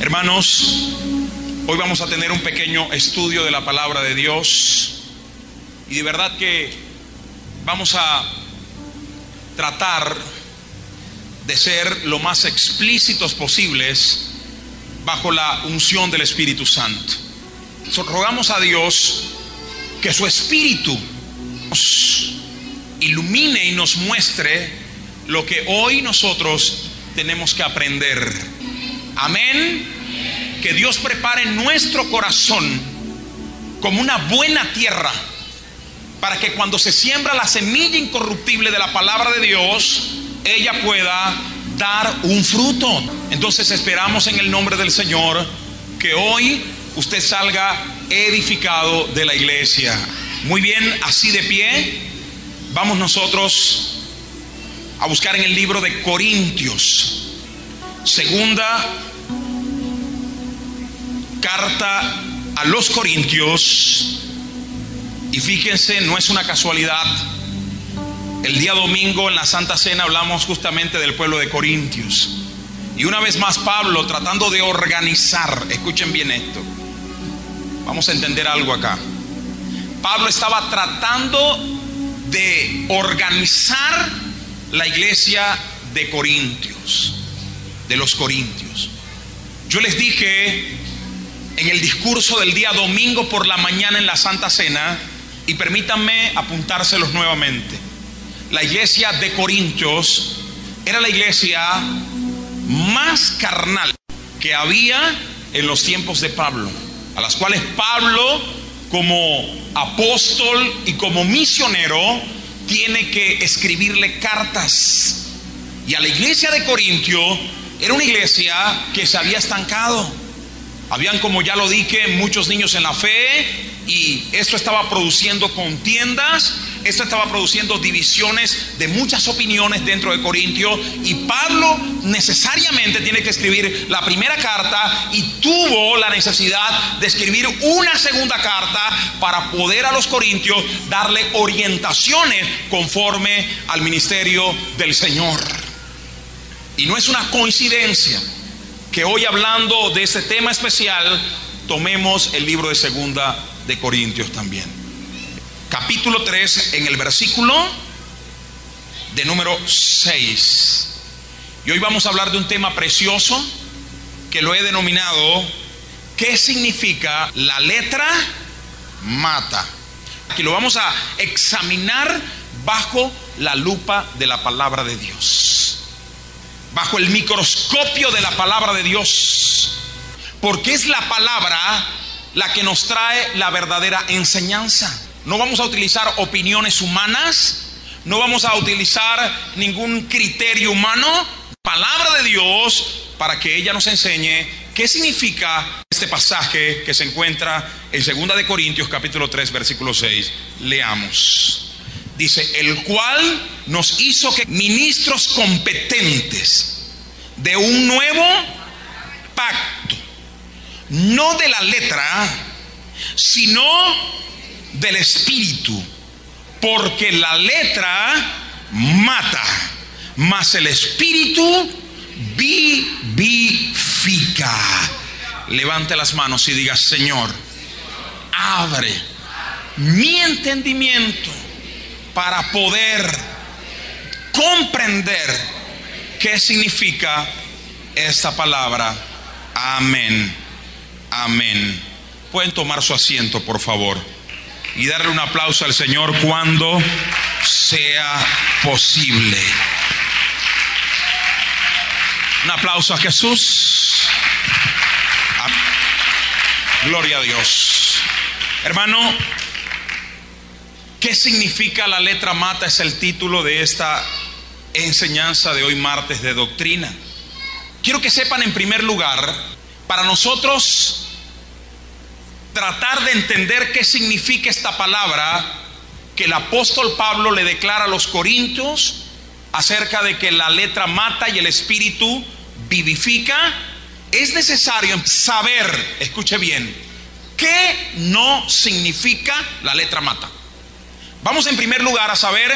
Hermanos, hoy vamos a tener un pequeño estudio de la palabra de Dios y de verdad que vamos a tratar de ser lo más explícitos posibles bajo la unción del Espíritu Santo. Rogamos a Dios que su Espíritu nos ilumine y nos muestre lo que hoy nosotros tenemos que aprender. Amén. Que Dios prepare nuestro corazón como una buena tierra para que cuando se siembra la semilla incorruptible de la palabra de Dios, ella pueda dar un fruto. Entonces esperamos en el nombre del Señor que hoy usted salga edificado de la iglesia. Muy bien, así de pie, vamos nosotros a buscar en el libro de Corintios, segunda carta a los Corintios. Y fíjense, no es una casualidad, el día domingo en la Santa Cena hablamos justamente del pueblo de Corintios. Y una vez más Pablo, tratando de organizar, escuchen bien esto, vamos a entender algo acá. Pablo estaba tratando de organizar la iglesia de Corintios, de los Corintios. Yo les dije en el discurso del día domingo por la mañana en la Santa Cena, y permítanme apuntárselos nuevamente, la iglesia de Corintios era la iglesia más carnal que había en los tiempos de Pablo, a las cuales Pablo, como apóstol y como misionero, tiene que escribirle cartas. Y a la iglesia de Corintio era una iglesia que se había estancado. Habían, como ya lo dije, muchos niños en la fe, y esto estaba produciendo contiendas, esto estaba produciendo divisiones de muchas opiniones dentro de Corintio. Y Pablo necesariamente tiene que escribir la primera carta, y tuvo la necesidad de escribir una segunda carta para poder a los corintios darle orientaciones conforme al ministerio del Señor. Y no es una coincidencia que hoy, hablando de este tema especial, tomemos el libro de segunda de Corintios también, capítulo 3, en el versículo de número 6. Y hoy vamos a hablar de un tema precioso que lo he denominado ¿qué significa la letra mata? Aquí lo vamos a examinar bajo la lupa de la palabra de Dios, bajo el microscopio de la palabra de Dios, porque es la palabra la que nos trae la verdadera enseñanza. No vamos a utilizar opiniones humanas, no vamos a utilizar ningún criterio humano, palabra de Dios, para que ella nos enseñe qué significa este pasaje que se encuentra en 2 de Corintios capítulo 3 versículo 6. Leamos. Dice: el cual nos hizo que ministros competentes de un nuevo pacto, no de la letra, sino del Espíritu, porque la letra mata, mas el Espíritu vivifica. Levante las manos y diga: Señor, abre mi entendimiento para poder comprender qué significa esta palabra. Amén. Amén. Pueden tomar su asiento, por favor, y darle un aplauso al Señor cuando sea posible. Un aplauso a Jesús. Gloria a Dios. Hermano, ¿qué significa la letra mata? Es el título de esta enseñanza de hoy, martes de doctrina. Quiero que sepan, en primer lugar, para nosotros tratar de entender qué significa esta palabra que el apóstol Pablo le declara a los corintios acerca de que la letra mata y el Espíritu vivifica, es necesario saber, escuche bien, qué no significa la letra mata. Vamos en primer lugar a saber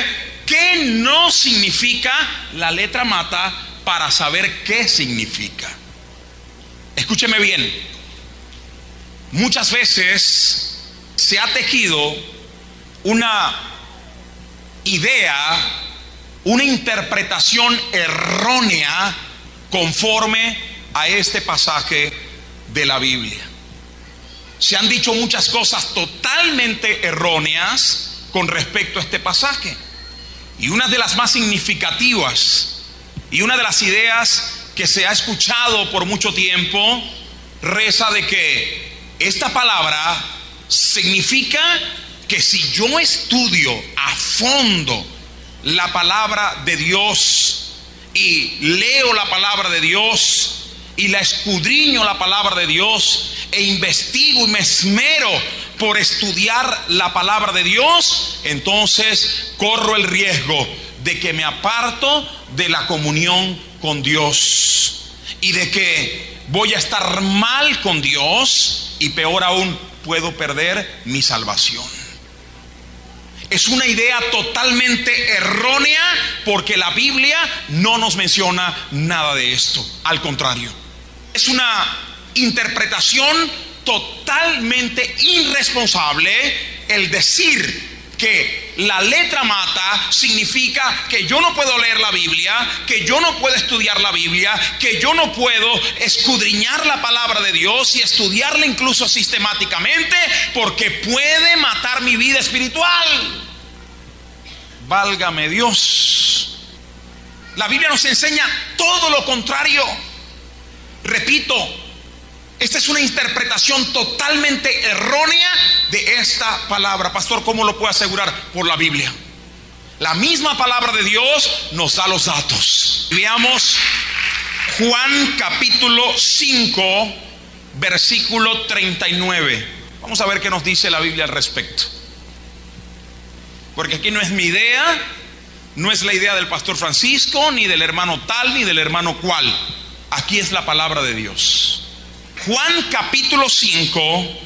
qué no significa la letra mata para saber qué significa. Escuche Escúcheme bien. Muchas veces se ha tejido una idea, una interpretación errónea conforme a este pasaje de la Biblia. Se han dicho muchas cosas totalmente erróneas con respecto a este pasaje. Y una de las más significativas y una de las ideas que se ha escuchado por mucho tiempo reza de que esta palabra significa que si yo estudio a fondo la palabra de Dios y leo la palabra de Dios y la escudriño la palabra de Dios e investigo y me esmero por estudiar la palabra de Dios, entonces corro el riesgo de que me aparto de la comunión con Dios y de que voy a estar mal con Dios y peor aún, puedo perder mi salvación. Es una idea totalmente errónea porque la Biblia no nos menciona nada de esto. Al contrario, es una interpretación totalmente irresponsable el decir que la letra mata significa que yo no puedo leer la Biblia, que yo no puedo estudiar la Biblia, que yo no puedo escudriñar la palabra de Dios y estudiarla incluso sistemáticamente porque puede matar mi vida espiritual. Válgame Dios. La Biblia nos enseña todo lo contrario. Repito, esta es una interpretación totalmente errónea de esta palabra. Pastor, ¿cómo lo puedo asegurar? Por la Biblia. La misma palabra de Dios nos da los datos. Veamos Juan capítulo 5, versículo 39. Vamos a ver qué nos dice la Biblia al respecto. Porque aquí no es mi idea, no es la idea del pastor Francisco, ni del hermano tal, ni del hermano cual. Aquí es la palabra de Dios. Juan capítulo 5,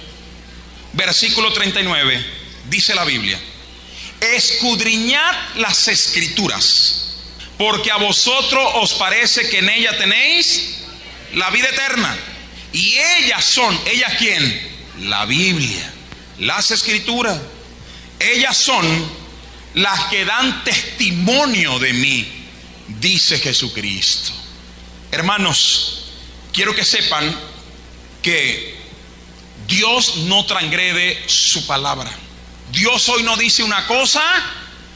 versículo 39, dice la Biblia: escudriñad las escrituras, porque a vosotros os parece que en ella tenéis la vida eterna. Y ellas son, ¿ellas quién? La Biblia, las escrituras. Ellas son las que dan testimonio de mí, dice Jesucristo. Hermanos, quiero que sepan que Dios no transgrede su palabra. Dios hoy no dice una cosa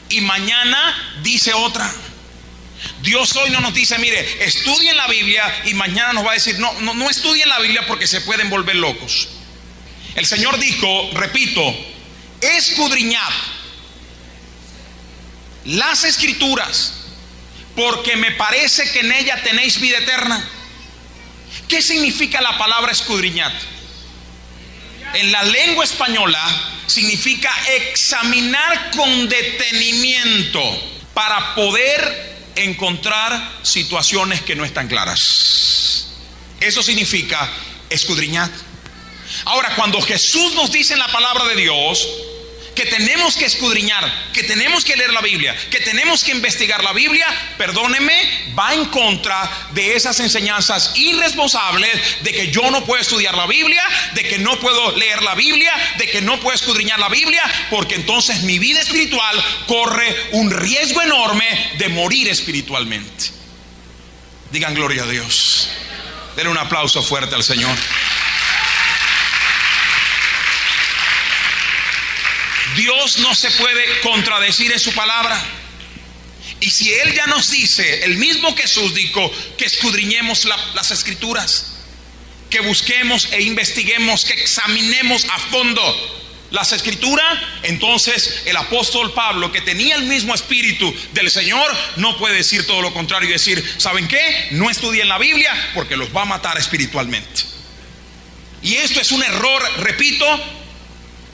y mañana dice otra. Dios hoy no nos dice, mire, estudien la Biblia, y mañana nos va a decir, no estudien la Biblia porque se pueden volver locos. El Señor dijo, repito, escudriñad las escrituras, porque me parece que en ella tenéis vida eterna. ¿Qué significa la palabra escudriñad? En la lengua española significa examinar con detenimiento para poder encontrar situaciones que no están claras. Eso significa escudriñad. Ahora, cuando Jesús nos dice en la palabra de Dios que tenemos que escudriñar, que tenemos que leer la Biblia, que tenemos que investigar la Biblia, perdóneme, va en contra de esas enseñanzas irresponsables de que yo no puedo estudiar la Biblia, de que no puedo leer la Biblia, de que no puedo escudriñar la Biblia, porque entonces mi vida espiritual corre un riesgo enorme de morir espiritualmente. Digan gloria a Dios. Denle un aplauso fuerte al Señor. Dios no se puede contradecir en su palabra. Y si Él ya nos dice, el mismo Jesús dijo, que escudriñemos las escrituras, que busquemos e investiguemos, que examinemos a fondo las escrituras, entonces el apóstol Pablo, que tenía el mismo espíritu del Señor, no puede decir todo lo contrario y decir, ¿saben qué? No estudien la Biblia porque los va a matar espiritualmente. Y esto es un error, repito,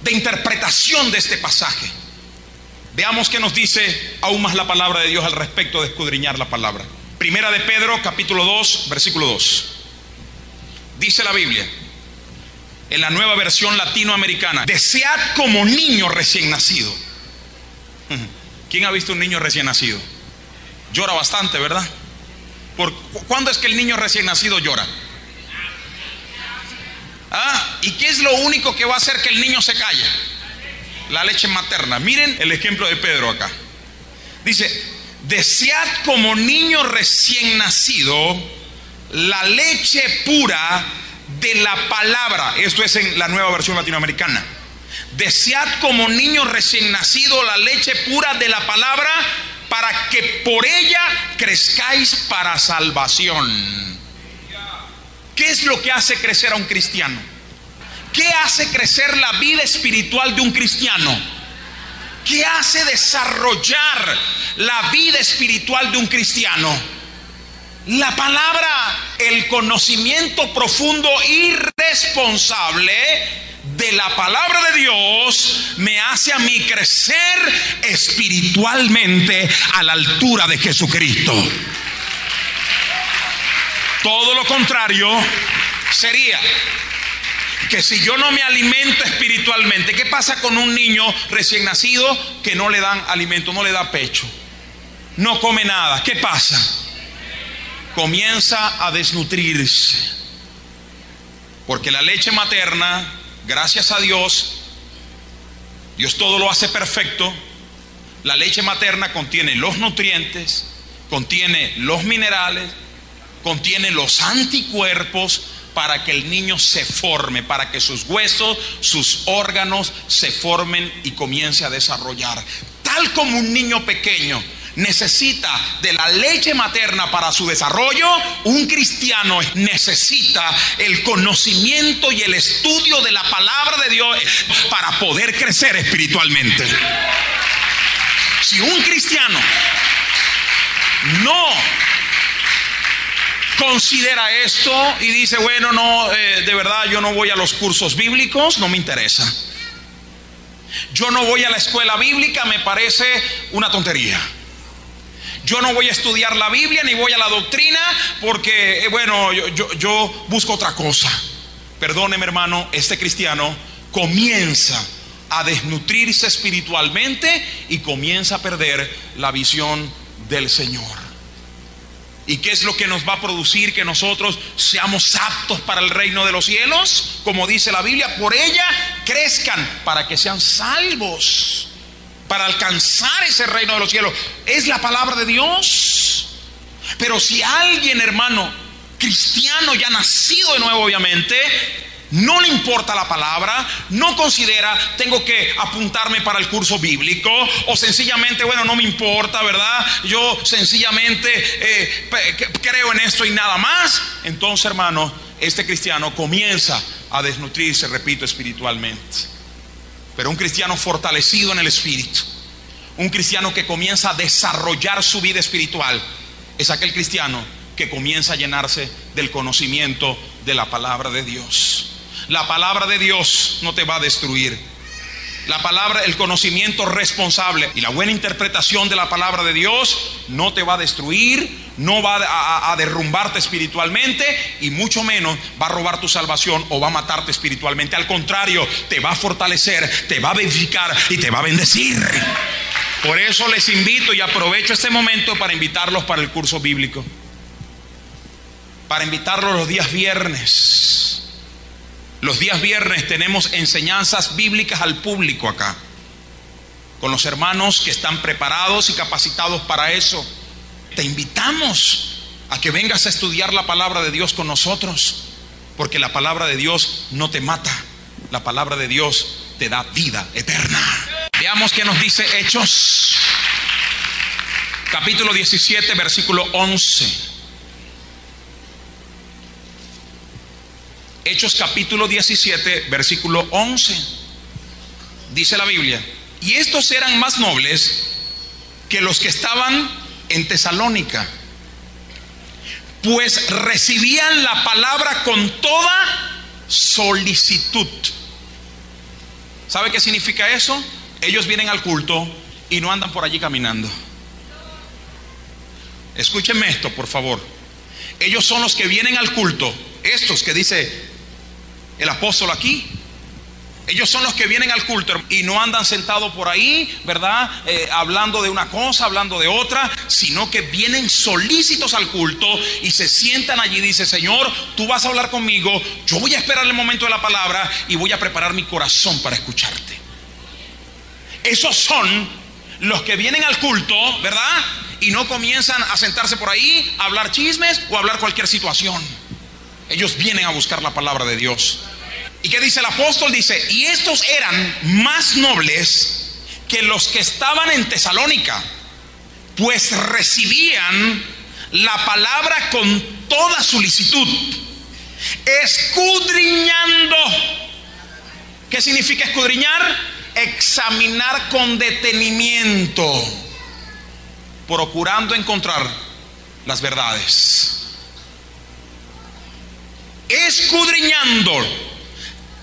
de interpretación de este pasaje. Veamos qué nos dice aún más la palabra de Dios al respecto de escudriñar la palabra. Primera de Pedro capítulo 2, versículo 2. Dice la Biblia en la Nueva Versión Latinoamericana: desead como niño recién nacido. ¿Quién ha visto un niño recién nacido? Llora bastante, ¿verdad? ¿Cuándo es que el niño recién nacido llora? ¿Y qué es lo único que va a hacer que el niño se calle? La leche materna. Miren el ejemplo de Pedro acá. Dice: desead como niño recién nacido la leche pura de la palabra. Esto es en la Nueva Versión Latinoamericana. Desead como niño recién nacido la leche pura de la palabra, para que por ella crezcáis para salvación. ¿Qué es lo que hace crecer a un cristiano? ¿Qué hace crecer la vida espiritual de un cristiano? ¿Qué hace desarrollar la vida espiritual de un cristiano? La palabra, el conocimiento profundo y responsable de la palabra de Dios me hace a mí crecer espiritualmente a la altura de Jesucristo. Todo lo contrario sería que si yo no me alimento espiritualmente, ¿qué pasa con un niño recién nacido que no le dan alimento, no le da pecho, no come nada? ¿Qué pasa? Comienza a desnutrirse, porque la leche materna, gracias a Dios, Dios todo lo hace perfecto. La leche materna contiene los nutrientes, contiene los minerales, contiene los anticuerpos para que el niño se forme, para que sus huesos, sus órganos se formen y comience a desarrollar. Tal como un niño pequeño necesita de la leche materna para su desarrollo, un cristiano necesita el conocimiento y el estudio de la palabra de Dios para poder crecer espiritualmente. Si un cristiano no considera esto y dice: bueno, no, de verdad yo no voy a los cursos bíblicos, no me interesa, yo no voy a la escuela bíblica, me parece una tontería, yo no voy a estudiar la Biblia ni voy a la doctrina porque bueno, yo busco otra cosa. Perdóneme, hermano, este cristiano comienza a desnutrirse espiritualmente y comienza a perder la visión del Señor. ¿Y qué es lo que nos va a producir que nosotros seamos aptos para el reino de los cielos? Como dice la Biblia, por ella crezcan para que sean salvos, para alcanzar ese reino de los cielos. Es la palabra de Dios. Pero si alguien, hermano, cristiano ya nacido de nuevo, obviamente, no le importa la palabra, no considera tengo que apuntarme para el curso bíblico, o sencillamente, bueno, no me importa, ¿verdad? Yo sencillamente creo en esto y nada más. Entonces, hermano, este cristiano comienza a desnutrirse, repito, espiritualmente. Pero un cristiano fortalecido en el espíritu, un cristiano que comienza a desarrollar su vida espiritual, es aquel cristiano que comienza a llenarse del conocimiento de la palabra de Dios. La palabra de Dios no te va a destruir. La palabra, el conocimiento responsable y la buena interpretación de la palabra de Dios no te va a destruir, no va a derrumbarte espiritualmente, y mucho menos va a robar tu salvación o va a matarte espiritualmente. Al contrario, te va a fortalecer, te va a edificar y te va a bendecir. Por eso les invito y aprovecho este momento para invitarlos para el curso bíblico, para invitarlos los días viernes. Los días viernes tenemos enseñanzas bíblicas al público acá, con los hermanos que están preparados y capacitados para eso. Te invitamos a que vengas a estudiar la palabra de Dios con nosotros, porque la palabra de Dios no te mata, la palabra de Dios te da vida eterna. Veamos qué nos dice Hechos, capítulo 17, versículo 11. Hechos capítulo 17, versículo 11. Dice la Biblia: y estos eran más nobles que los que estaban en Tesalónica, pues recibían la palabra con toda solicitud. ¿Sabe qué significa eso? Ellos vienen al culto y no andan por allí caminando. Escúchenme esto, por favor. Ellos son los que vienen al culto, estos que dice el apóstol aquí, Ellos son los que vienen al culto y no andan sentados por ahí, ¿verdad? Hablando de una cosa, hablando de otra, sino que vienen solícitos al culto y se sientan allí y dicen: Señor, tú vas a hablar conmigo, yo voy a esperar el momento de la palabra y voy a preparar mi corazón para escucharte. Esos son los que vienen al culto, ¿verdad? Y no comienzan a sentarse por ahí, a hablar chismes o a hablar cualquier situación. Ellos vienen a buscar la palabra de Dios. ¿Y qué dice el apóstol? Dice: y estos eran más nobles que los que estaban en Tesalónica, pues recibían la palabra con toda solicitud, escudriñando. ¿Qué significa escudriñar? Examinar con detenimiento, procurando encontrar las verdades. Escudriñando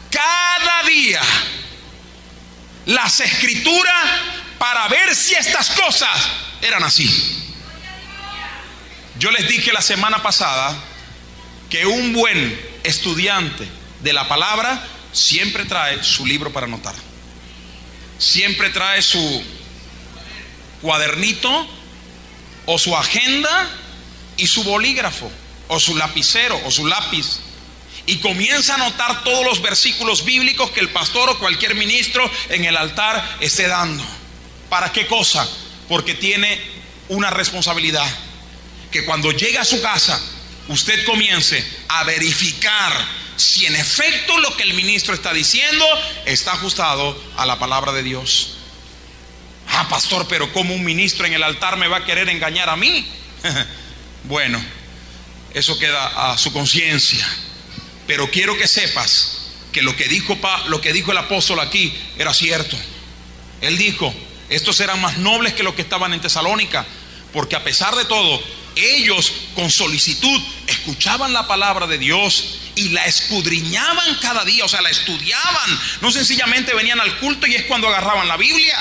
cada día las escrituras para ver si estas cosas eran así. Yo les dije la semana pasada que un buen estudiante de la palabra siempre trae su libro para anotar, siempre trae su cuadernito o su agenda y su bolígrafo o su lapicero o su lápiz, y comienza a anotar todos los versículos bíblicos que el pastor o cualquier ministro en el altar esté dando. ¿Para qué cosa? Porque tiene una responsabilidad, que cuando llegue a su casa usted comience a verificar si en efecto lo que el ministro está diciendo está ajustado a la palabra de Dios. Ah, pastor, pero ¿cómo un ministro en el altar me va a querer engañar a mí? Bueno, eso queda a su conciencia. Pero quiero que sepas que lo que dijo el apóstol aquí era cierto. Él dijo: estos eran más nobles que los que estaban en Tesalónica, porque a pesar de todo, ellos con solicitud escuchaban la palabra de Dios y la escudriñaban cada día, o sea, la estudiaban. No sencillamente venían al culto y es cuando agarraban la Biblia.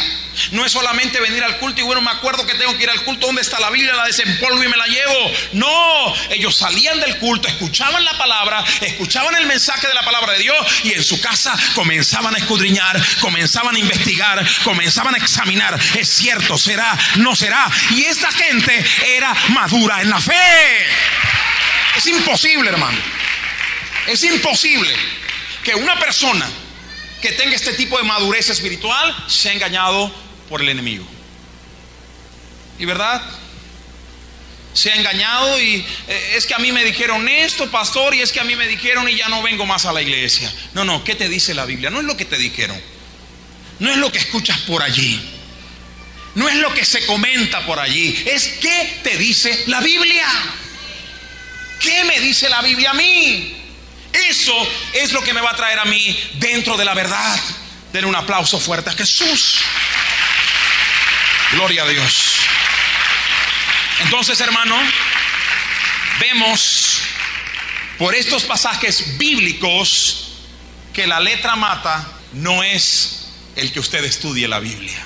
No es solamente venir al culto y bueno, me acuerdo que tengo que ir al culto, ¿dónde está la Biblia? La desempolvo y me la llevo. No, ellos salían del culto, escuchaban la palabra, escuchaban el mensaje de la palabra de Dios y en su casa comenzaban a escudriñar, comenzaban a investigar, comenzaban a examinar. ¿Es cierto? ¿Será? ¿No será? Y esta gente era madura en la fe. Es imposible, hermano. Es imposible que una persona que tenga este tipo de madurez espiritual sea engañado por el enemigo. ¿Y verdad? Se ha engañado y es que a mí me dijeron esto, pastor, y es que a mí me dijeron y ya no vengo más a la iglesia. No, ¿qué te dice la Biblia? No es lo que te dijeron, no es lo que escuchas por allí, no es lo que se comenta por allí, es qué te dice la Biblia. ¿Qué me dice la Biblia a mí? Eso es lo que me va a traer a mí dentro de la verdad. Denle un aplauso fuerte a Jesús. Gloria a Dios. Entonces, hermano, vemos por estos pasajes bíblicos que la letra mata no es el que usted estudie la Biblia,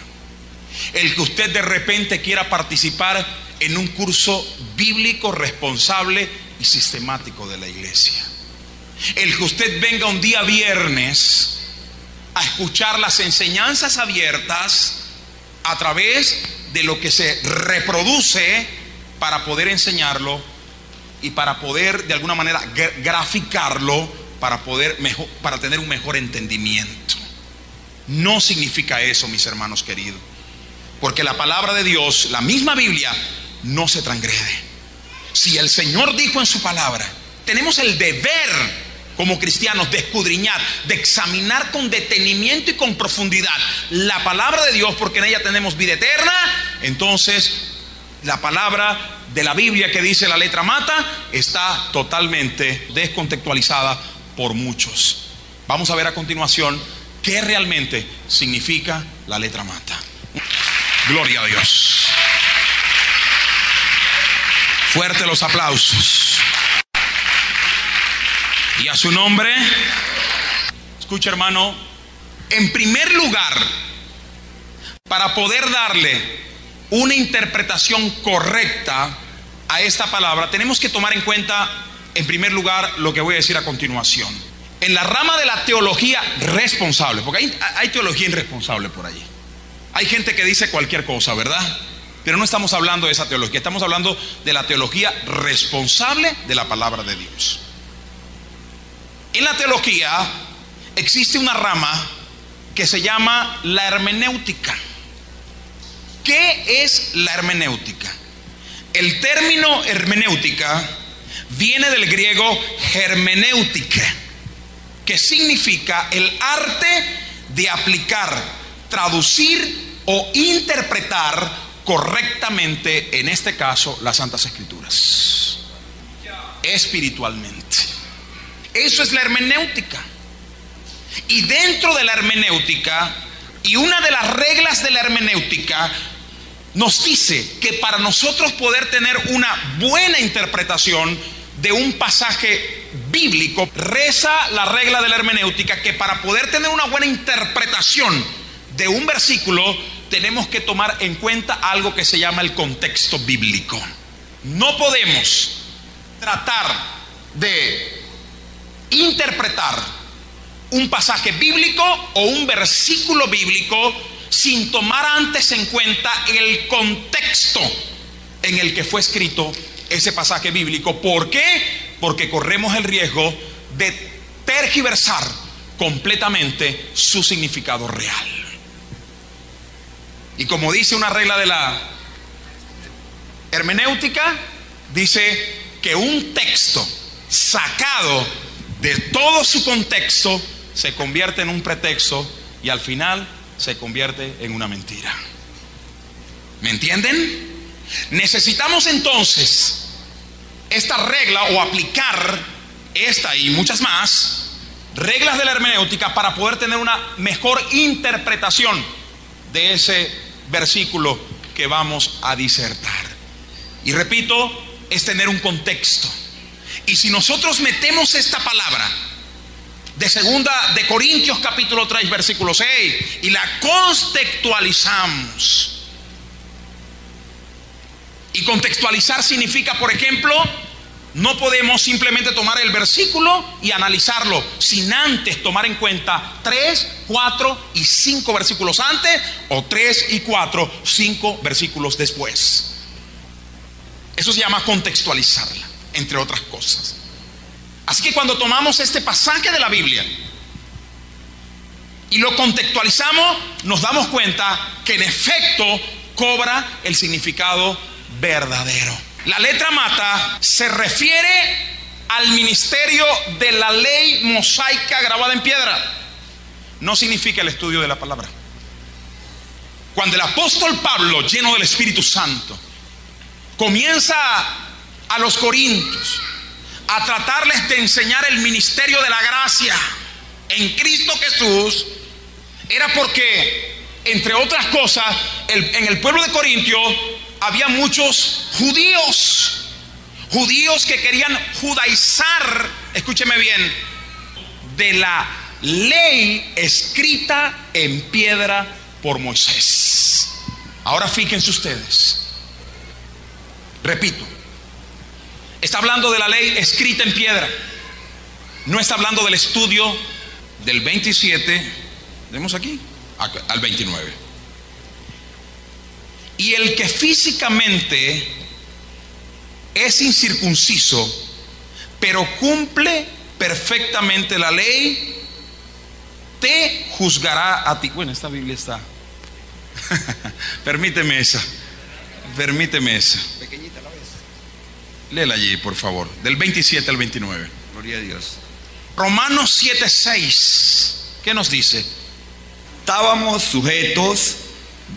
el que usted de repente quiera participar en un curso bíblico responsable y sistemático de la iglesia, el que usted venga un día viernes a escuchar las enseñanzas abiertas a través de lo que se reproduce para poder enseñarlo y para poder de alguna manera graficarlo para tener un mejor entendimiento. No significa eso, mis hermanos queridos, porque la palabra de Dios, la misma Biblia, no se transgrede. Si el Señor dijo en su palabra, tenemos el deber como cristianos de escudriñar, de examinar con detenimiento y con profundidad la palabra de Dios, porque en ella tenemos vida eterna. Entonces la palabra de la Biblia que dice la letra mata está totalmente descontextualizada por muchos. Vamos a ver a continuación qué realmente significa la letra mata. Gloria a Dios. Fuerte los aplausos. Y a su nombre. Escucha, hermano, en primer lugar, para poder darle una interpretación correcta a esta palabra, tenemos que tomar en cuenta, en primer lugar, lo que voy a decir a continuación. en la rama de la teología responsable, porque hay teología irresponsable por allí. Hay gente que dice cualquier cosa, ¿verdad? Pero no estamos hablando de esa teología, estamos hablando de la teología responsable de la palabra de Dios. En la teología existe una rama que se llama la hermenéutica. ¿Qué es la hermenéutica? El término hermenéutica viene del griego hermenéutica, que significa el arte de aplicar, traducir o interpretar correctamente, en este caso, las Santas Escrituras, espiritualmente. Eso es la hermenéutica. Y dentro de la hermenéutica, y una de las reglas de la hermenéutica, nos dice que para nosotros poder tener una buena interpretación de un pasaje bíblico, reza la regla de la hermenéutica que para poder tener una buena interpretación de un versículo, tenemos que tomar en cuenta algo que se llama el contexto bíblico. No podemos tratar de interpretar un pasaje bíblico o un versículo bíblico sin tomar antes en cuenta el contexto en el que fue escrito ese pasaje bíblico. ¿Por qué? Porque corremos el riesgo de tergiversar completamente su significado real. Y como dice una regla de la hermenéutica, dice que un texto sacado de todo su contexto se convierte en un pretexto y al final se convierte en una mentira. ¿Me entienden? Necesitamos entonces esta regla o aplicar esta y muchas más reglas de la hermenéutica para poder tener una mejor interpretación de ese versículo que vamos a disertar. Y repito, es tener un contexto. Y si nosotros metemos esta palabra de segunda de Corintios capítulo 3 versículo 6 y la contextualizamos, y contextualizar significa, por ejemplo, no podemos simplemente tomar el versículo y analizarlo sin antes tomar en cuenta 3, 4 y 5 versículos antes, o 3 y 4, 5 versículos después. Eso se llama contextualizarla, entre otras cosas. Así que cuando tomamos este pasaje de la Biblia y lo contextualizamos, nos damos cuenta que en efecto cobra el significado verdadero. La letra mata se refiere al ministerio de la ley mosaica grabada en piedra. No significa el estudio de la palabra. Cuando el apóstol Pablo, lleno del Espíritu Santo, comienza a los corintios a tratarles de enseñar el ministerio de la gracia en Cristo Jesús, era porque, entre otras cosas, en el pueblo de Corintio había muchos judíos que querían judaizar, escúcheme bien, de la ley escrita en piedra por Moisés. Ahora fíjense ustedes, repito, está hablando de la ley escrita en piedra, no está hablando del estudio del 27, vemos aquí, al 29. Y el que físicamente es incircunciso, pero cumple perfectamente la ley, te juzgará a ti. Bueno, esta Biblia está. Permíteme esa. Pequeñita la ves. Léela allí, por favor, del 27 al 29. Gloria a Dios. Romanos 7:6. ¿Qué nos dice? Estábamos sujetos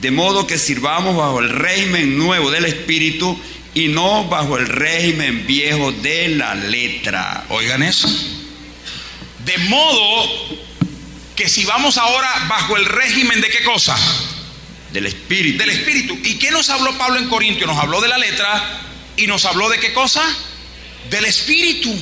de modo que sirvamos bajo el régimen nuevo del Espíritu y no bajo el régimen viejo de la letra. Oigan eso. De modo que si vamos ahora bajo el régimen de qué cosa? Del Espíritu. Del Espíritu. ¿Y qué nos habló Pablo en Corintios? Nos habló de la letra y nos habló de qué cosa? Del Espíritu.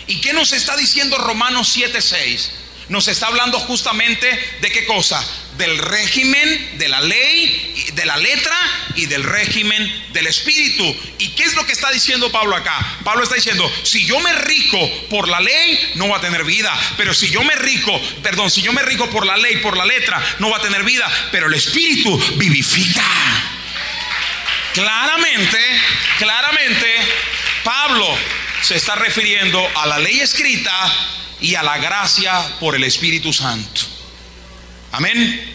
¿Y qué nos está diciendo Romanos 7:6? Nos está hablando justamente de qué cosa? del régimen de la ley, de la letra y del régimen del espíritu. ¿Y qué es lo que está diciendo Pablo acá? Pablo está diciendo, si yo me rijo por la ley, no va a tener vida. Pero si yo me rijo por la ley, por la letra, no va a tener vida. Pero el espíritu vivifica. Claramente, Pablo se está refiriendo a la ley escrita y a la gracia por el Espíritu Santo. Amén.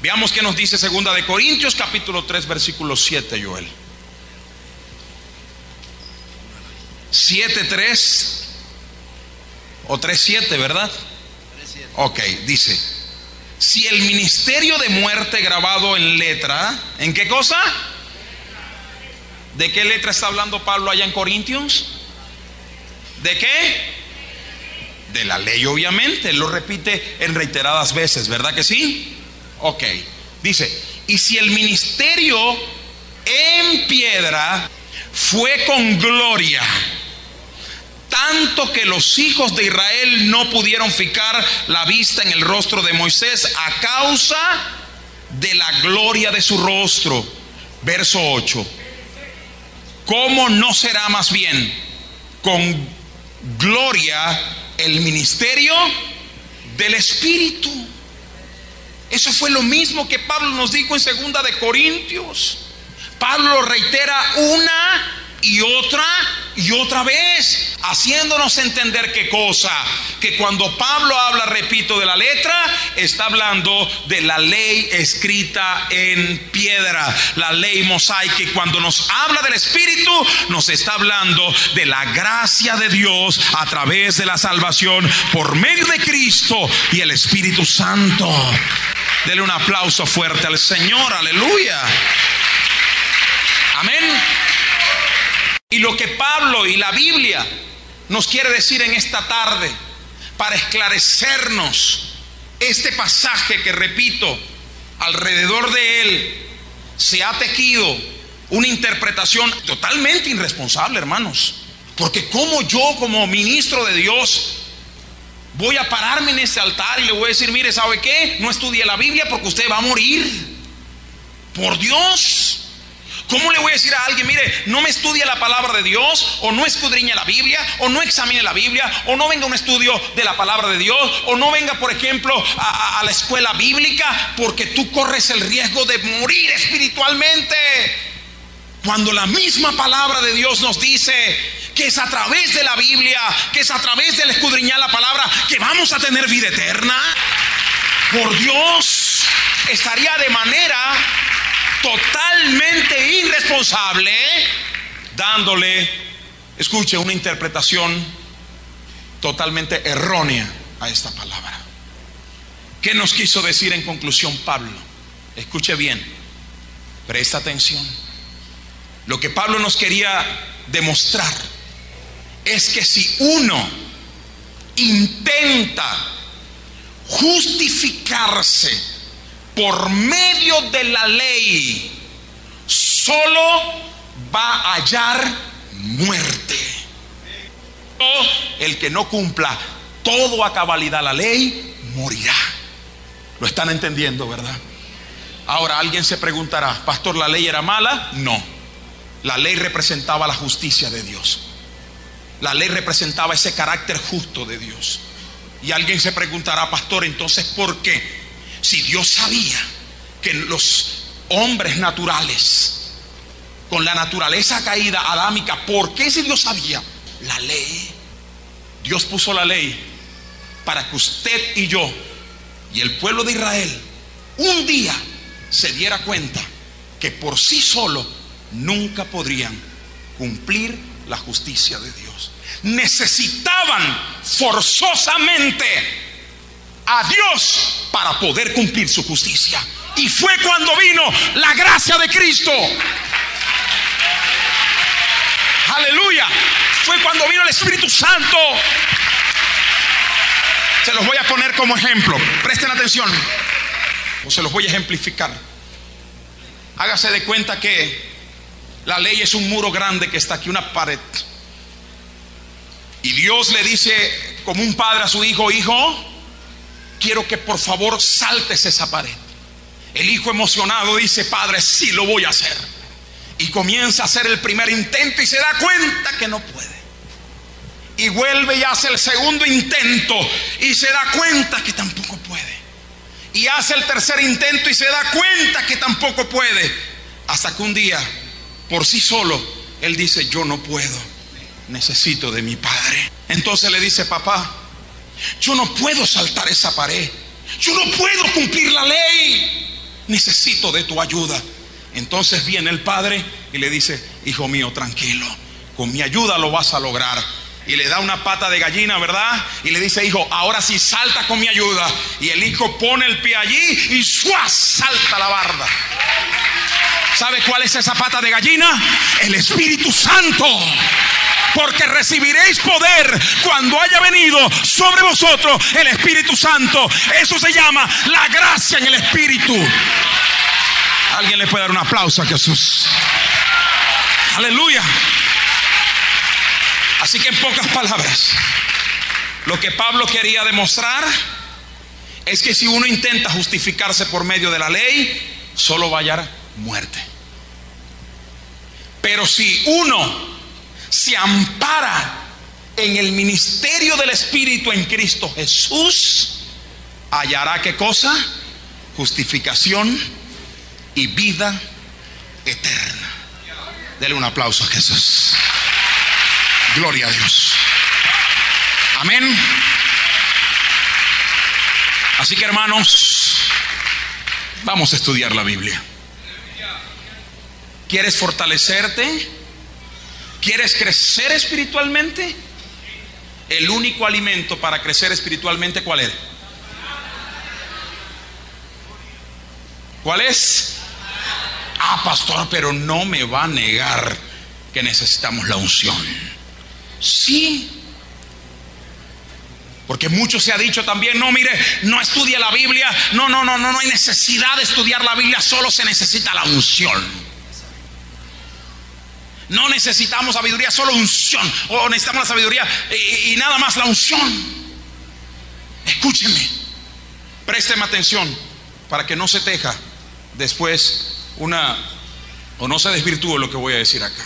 Veamos qué nos dice 2 de Corintios capítulo 3 versículo 7, Joel. 7:3 o 3:7, ¿verdad? 3:7. Ok, dice: si el ministerio de muerte grabado en letra, ¿en qué cosa? ¿De qué letra está hablando Pablo allá en Corintios? ¿De qué? De la ley, obviamente. Él lo repite en reiteradas veces, ¿verdad que sí? Ok, dice: y si el ministerio en piedra fue con gloria, tanto que los hijos de Israel no pudieron fijar la vista en el rostro de Moisés a causa de la gloria de su rostro. Verso 8: ¿cómo no será más bien con gloria el ministerio del Espíritu? Eso fue lo mismo que Pablo nos dijo en 2 de Corintios. Pablo lo reitera una y otra vez, haciéndonos entender qué cosa, que cuando Pablo habla, repito, de la letra, está hablando de la ley escrita en piedra, la ley mosaica. Y cuando nos habla del Espíritu, nos está hablando de la gracia de Dios a través de la salvación por medio de Cristo y el Espíritu Santo. Dele un aplauso fuerte al Señor, aleluya. Amén. Y lo que Pablo y la Biblia nos quiere decir en esta tarde, para esclarecernos este pasaje que, repito, alrededor de él se ha tejido una interpretación totalmente irresponsable, hermanos. Porque como yo, como ministro de Dios, voy a pararme en este altar y le voy a decir: mire, ¿sabe qué? No estudie la Biblia porque usted va a morir. Por Dios. ¿Cómo le voy a decir a alguien: mire, no me estudie la palabra de Dios, o no escudriñe la Biblia, o no examine la Biblia, o no venga a un estudio de la palabra de Dios, o no venga, por ejemplo, a la escuela bíblica, porque tú corres el riesgo de morir espiritualmente? Cuando la misma palabra de Dios nos dice que es a través de la Biblia, que es a través del escudriñar la palabra, que vamos a tener vida eterna. Por Dios, estaría de manera totalmente irresponsable dándole, escuche, una interpretación totalmente errónea a esta palabra. ¿Qué nos quiso decir en conclusión Pablo? Escuche bien, presta atención. Lo que Pablo nos quería demostrar es que si uno intenta justificarse por medio de la ley, solo va a hallar muerte. El que no cumpla todo a cabalidad la ley, morirá. ¿Lo están entendiendo, verdad? Ahora alguien se preguntará: pastor, ¿la ley era mala? No. La ley representaba la justicia de Dios. La ley representaba ese carácter justo de Dios. Y alguien se preguntará: pastor, entonces ¿por qué? Si Dios sabía que los hombres naturales, con la naturaleza caída adámica, ¿por qué si Dios sabía? La ley. Dios puso la ley para que usted y yo y el pueblo de Israel un día se diera cuenta que por sí solo nunca podrían cumplir la justicia de Dios. Necesitaban forzosamente a Dios para poder cumplir su justicia. Y fue cuando vino la gracia de Cristo. Aleluya. Fue cuando vino el Espíritu Santo. Se los voy a poner como ejemplo. Presten atención. O se los voy a ejemplificar. Hágase de cuenta que la ley es un muro grande que está aquí, una pared. Y Dios le dice como un padre a su hijo: hijo, quiero que por favor saltes esa pared. El hijo emocionado dice: Padre, sí lo voy a hacer. Y comienza a hacer el primer intento y se da cuenta que no puede. Y vuelve y hace el segundo intento y se da cuenta que tampoco puede. Y hace el tercer intento y se da cuenta que tampoco puede. Hasta que un día, por sí solo, él dice: yo no puedo, necesito de mi padre. Entonces le dice: papá, yo no puedo saltar esa pared, yo no puedo cumplir la ley, necesito de tu ayuda. Entonces viene el padre y le dice: hijo mío, tranquilo, con mi ayuda lo vas a lograr. Y le da una pata de gallina, ¿verdad? Y le dice: hijo, ahora sí salta con mi ayuda. Y el hijo pone el pie allí y ¡suaz! Salta la barda. ¿Sabe cuál es esa pata de gallina? El Espíritu Santo. Porque recibiréis poder cuando haya venido sobre vosotros el Espíritu Santo. Eso se llama la gracia en el Espíritu. Alguien le puede dar un aplauso a Jesús. Aleluya. Así que en pocas palabras, lo que Pablo quería demostrar es que si uno intenta justificarse por medio de la ley, solo va a hallar muerte. Pero si uno se ampara en el ministerio del Espíritu en Cristo Jesús, hallará ¿qué cosa? Justificación y vida eterna. Dele un aplauso a Jesús. Gloria a Dios. Amén. Así que, hermanos, vamos a estudiar la Biblia. ¿Quieres fortalecerte? ¿Quieres crecer espiritualmente? El único alimento para crecer espiritualmente, ¿cuál es? ¿Cuál es? Ah, pastor, pero no me va a negar que necesitamos la unción. Sí, porque mucho se ha dicho también: no, mire, no estudie la Biblia. No hay necesidad de estudiar la Biblia, solo se necesita la unción. No necesitamos sabiduría, solo unción. O necesitamos la sabiduría y nada más la unción. Escúcheme, présteme atención para que no se teja después o no se desvirtúe lo que voy a decir acá.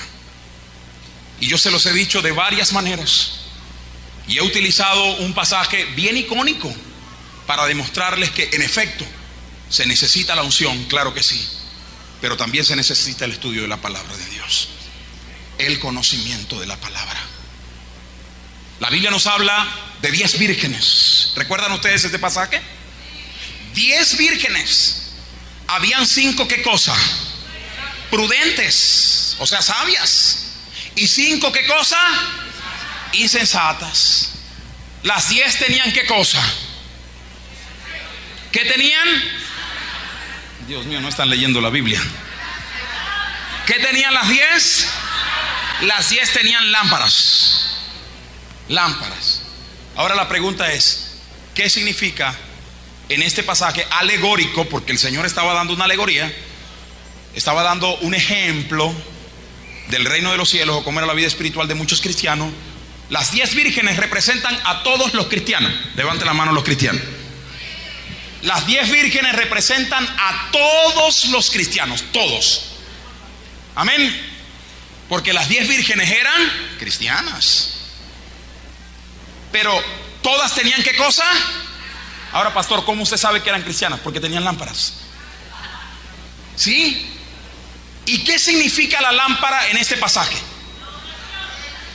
Y yo se los he dicho de varias maneras. Y he utilizado un pasaje bien icónico para demostrarles que en efecto se necesita la unción, claro que sí. Pero también se necesita el estudio de la palabra de Dios, el conocimiento de la palabra. La Biblia nos habla de 10 vírgenes. ¿Recuerdan ustedes este pasaje? 10 vírgenes. Habían 5, ¿qué cosa? Prudentes, o sea, sabias. Y 5, ¿qué cosa? Insensatas. Las 10 tenían ¿qué cosa? ¿Qué tenían? Dios mío, no están leyendo la Biblia. ¿Qué tenían las 10? Las 10 tenían lámparas. Lámparas. Ahora la pregunta es: ¿qué significa en este pasaje alegórico? Porque el Señor estaba dando una alegoría, estaba dando un ejemplo del reino de los cielos, o cómo era la vida espiritual de muchos cristianos. Las 10 vírgenes representan a todos los cristianos. Levante la mano los cristianos. Las 10 vírgenes representan a todos los cristianos, todos. Amén. Porque las 10 vírgenes eran cristianas. Pero todas tenían ¿qué cosa? Ahora, pastor, ¿cómo usted sabe que eran cristianas? Porque tenían lámparas. ¿Sí? ¿Y qué significa la lámpara en este pasaje?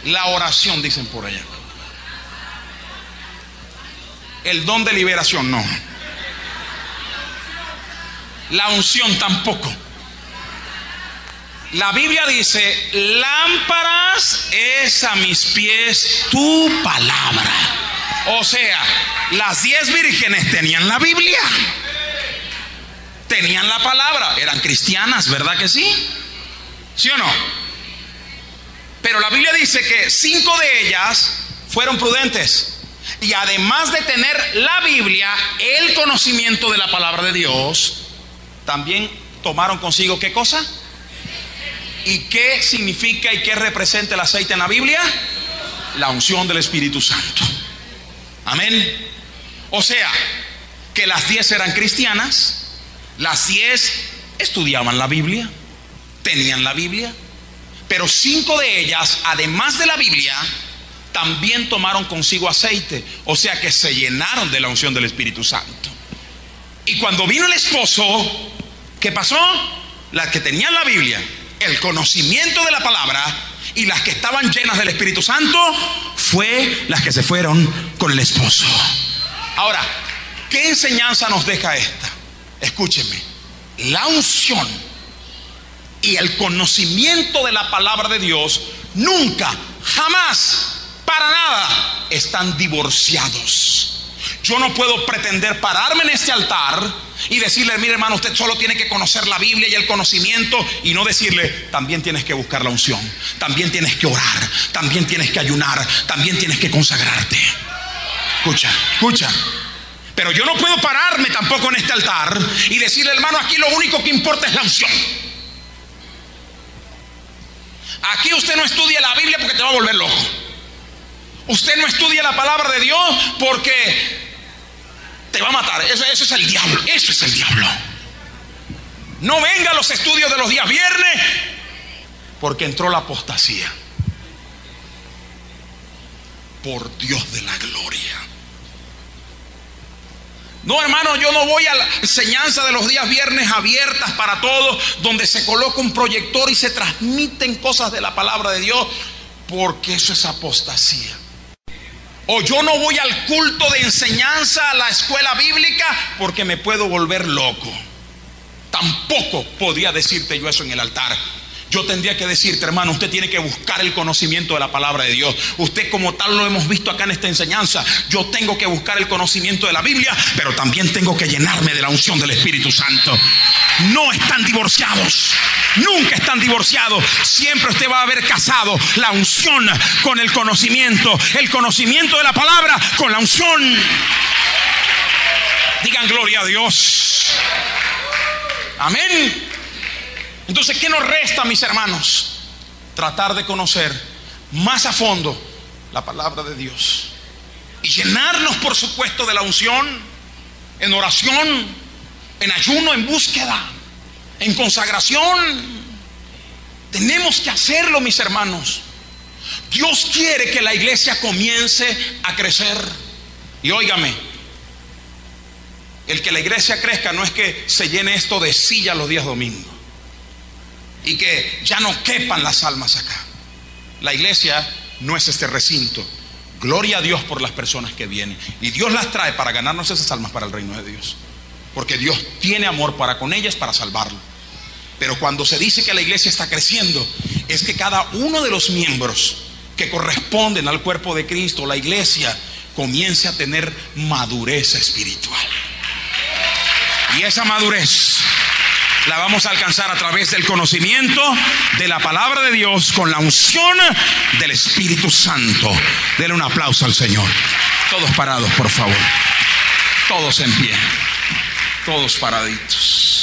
La oración, dicen por allá. El don de liberación, no. La unción tampoco. La Biblia dice: lámparas es a mis pies tu palabra. O sea, las 10 vírgenes tenían la Biblia, tenían la palabra, eran cristianas, ¿verdad que sí? ¿Sí o no? Pero la Biblia dice que 5 de ellas fueron prudentes. Y además de tener la Biblia, el conocimiento de la palabra de Dios, también tomaron consigo ¿qué cosa? ¿Y qué significa y qué representa el aceite en la Biblia? La unción del Espíritu Santo. Amén. O sea, que las 10 eran cristianas, Las 10 estudiaban la Biblia, tenían la Biblia, pero 5 de ellas, además de la Biblia, también tomaron consigo aceite, o sea que se llenaron de la unción del Espíritu Santo. Y cuando vino el esposo, ¿qué pasó? Las que tenían la Biblia, el conocimiento de la palabra, y las que estaban llenas del Espíritu Santo, fue las que se fueron con el esposo. Ahora, ¿qué enseñanza nos deja esta? Escúcheme, la unción y el conocimiento de la palabra de Dios nunca, jamás, para nada están divorciados. Yo no puedo pretender pararme en este altar y decirle: mire hermano, usted solo tiene que conocer la Biblia y el conocimiento, y no decirle: también tienes que buscar la unción, también tienes que orar, también tienes que ayunar, también tienes que consagrarte. Escucha, escucha. Pero yo no puedo pararme tampoco en este altar y decirle: hermano, aquí lo único que importa es la unción. Aquí usted no estudia la Biblia porque te va a volver loco. Usted no estudia la palabra de Dios porque te va a matar. Eso es el diablo. Eso es el diablo. No venga a los estudios de los días viernes porque entró la apostasía. Por Dios de la gloria. No, hermano, yo no voy a la enseñanza de los días viernes abiertas para todos, donde se coloca un proyector y se transmiten cosas de la palabra de Dios, porque eso es apostasía. O yo no voy al culto de enseñanza, a la escuela bíblica, porque me puedo volver loco. Tampoco podría decirte yo eso en el altar. Yo tendría que decirte: hermano, usted tiene que buscar el conocimiento de la palabra de Dios. Usted, como tal, lo hemos visto acá en esta enseñanza. Yo tengo que buscar el conocimiento de la Biblia, pero también tengo que llenarme de la unción del Espíritu Santo. No están divorciados. Nunca están divorciados. Siempre usted va a haber casado la unción con el conocimiento de la palabra con la unción. Digan gloria a Dios. Amén. Entonces, ¿qué nos resta, mis hermanos? Tratar de conocer más a fondo la palabra de Dios y llenarnos, por supuesto, de la unción en oración, en ayuno, en búsqueda, en consagración. Tenemos que hacerlo, mis hermanos. Dios quiere que la iglesia comience a crecer. Y óigame, el que la iglesia crezca no es que se llene esto de sillas los días domingos y que ya no quepan las almas acá. La iglesia no es este recinto. Gloria a Dios por las personas que vienen, y Dios las trae para ganarnos esas almas para el reino de Dios, porque Dios tiene amor para con ellas, para salvarlo. Pero cuando se dice que la iglesia está creciendo, es que cada uno de los miembros que corresponden al cuerpo de Cristo, la iglesia, comience a tener madurez espiritual. Y esa madurez la vamos a alcanzar a través del conocimiento de la palabra de Dios con la unción del Espíritu Santo. Denle un aplauso al Señor. Todos parados, por favor. Todos en pie. Todos paraditos.